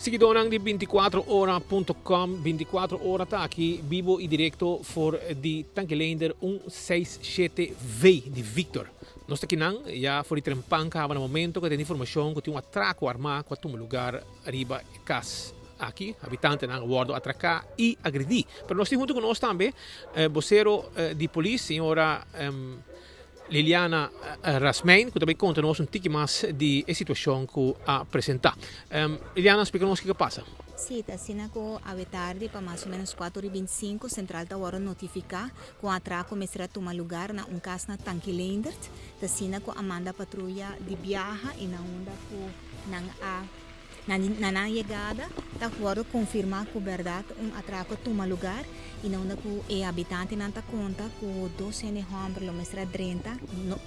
Seguidorang di 24ora.com, 24 ora está aqui, vivo e direto for de Tankelender 167V de Victor. Nós aqui não, já for de Trempanca, no momento que tem informação que tem um atraco armado com um lugar arriba e casa. Aqui, habitante não guardo atracar e agredir. Mas nós temos junto conosco também, vocero de polícia, senhora Liliana Rasmein, que também conta-nos tique mais de situação que apresentar. Liliana, explica-nos o que passa. Sim, está sendo que a tarde, para mais ou menos 4h25, Central está agora notificar que o atraco começará a tomar lugar na casa na Tankelender. Está sendo que a Amanda Patrulha de Biaja e na onda na chegada, está agora confirmar que verdade atraco toma lugar e na onda que o habitante não está conta que o 12 de homem, lo mestra 30,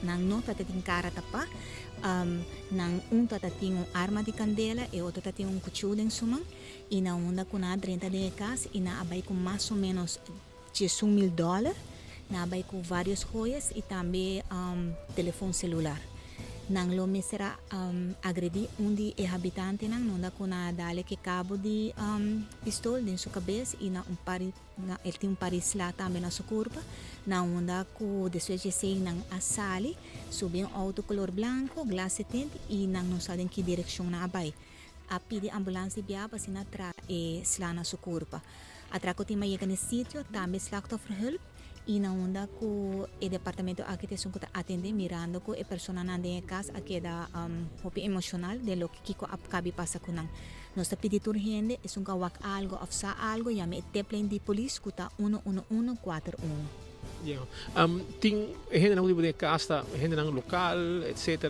não está tem cara tapa, está tem uma arma de candela e outro tem um cuchillo em suma e na onda que na 30 de casa e na abai com mais ou menos $10,000, na abai com várias joias e também telefone celular. Nang lo mesera agredi de habitante nang nonda kuna dale que cabo de pistol em sua cabeça e ele tem paris lá também na sua curva na onda ku depois de sei nang asali subi um auto color blanco glass tint e nang não sabem que direção na abai a pedi ambulância biaba sina tra e slá na sua curva atraco tem mais nesse sítio também slachtofferhulp e na onda que o departamento aqui tem que atender mirando que a pessoa não tem casa aqui da hopi emocional de lo que acabe passa com nós. Nós pedimos urgente é que wak algo of sa algo ya me teplen de polícia que tá 11141. Yeah. Tem gente não de casa, gente não local, etc.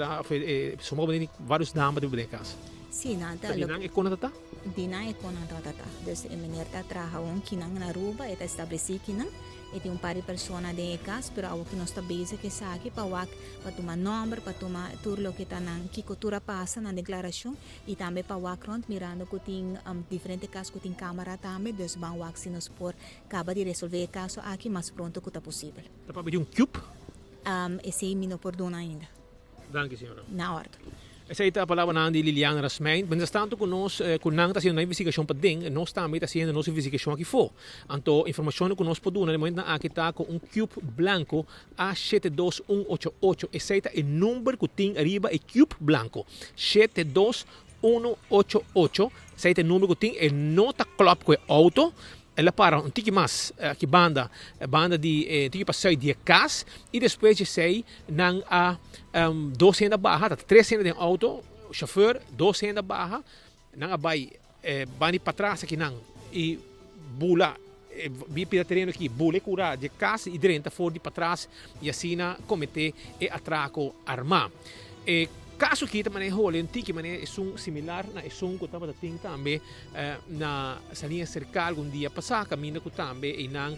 Somos vários damas de casa. Sim, nada. Dinang é quando tá? Dinang é quando tá. Então, a mulher tá trabalhando que não na rua, está estabelecido que não. E tem par de pessoas de casa, pero algo que nós está base que sabe para tomar número, para tomar tudo que está na que cultura passa na declaração e também para wak rond mirando que tem diferentes casos que tem câmera também, então vamos wak se nós por acaba de resolver o caso aqui mais pronto que está possível. Tá para pedir cube? Esse me não perdona ainda. Danke, senhora. Na ordem. Essa é a palavra de Liliana Rasmein. Mas tanto que nós, quando nós fazendo uma investigação para dentro, nós também fazendo nossa investigação aqui fora. Então, a informação que nós podemos, no momento aqui está com um cube branco A72188. Esse é o número que tem arriba, é cube branco. 72188. Esse é o número que tem, e nota club com o auto. Ela para um tique mais que banda de tique passeio de casa e depois de sair nang a 200 barra, 300 de auto, chauffeur 200 barra, nang a vai bani para trás aqui nang e bula vi terreno aqui bule cura de casa e dentro for de para trás e assim na cometer e atraco armado. Caso que também é um tique é similar na que estava também na salinha cercal um dia passado caminho que também e não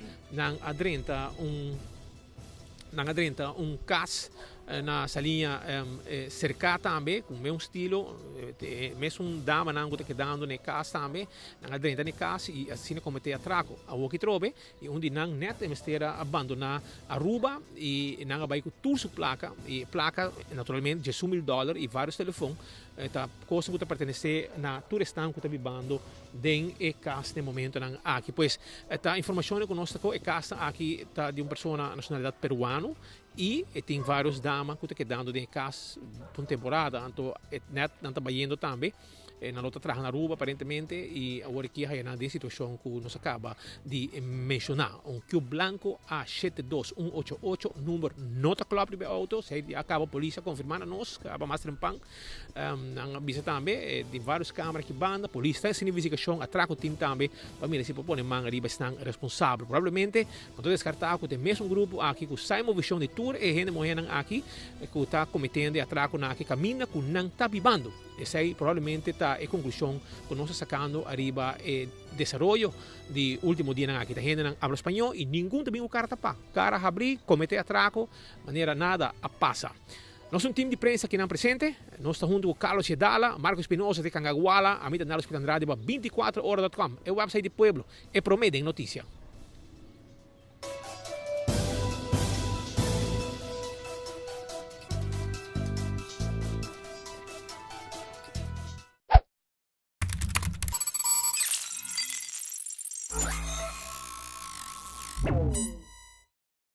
adrenta caso na salinha cercada também com o mesmo estilo mesmo dama não que dando na casa também não adrenta na casa e assim cometer atraco a o que trobe e onde não net mestera abandonar a ruba e não vai com tudo sua placa e placa naturalmente $10,000 e vários telefones tá coisa que pertence na turistão que está vivendo dentro e casa no momento não aqui pois esta informação que nós temos é casa aqui tá de uma pessoa nacionalidade peruano e tem vários damas que estão dando de casa por temporada, então net não está indo também na outra traja na rua aparentemente e agora aqui é na situação que nós acaba de mencionar cube branco A72188 número nota club de auto se acaba a polícia confirmando nós acaba mais trempang avisa também de vários câmeras que banda polícia está em investigação atraco tem também para mim se propõe manga riba estão responsável provavelmente não estou descartado que tem mesmo grupo aqui que sai movição de tour e gente morrendo aqui que está cometendo atraco na que caminha que não está vivendo essa aí provavelmente está a conclusão que nós sacando arriba desenvolvimento de último dia aqui a gente não habla espanhol e nenhum também o cara tapa cara abrir cometer atraco maneira nada a passa. Nós um time de prensa aqui não presente, nós estamos junto com Carlos Chedala, Marcos Espinosa de Cangaguala, a mim da Hospital Andrade, 24horas.com, é o website do Pueblo, é Promedem Notícia.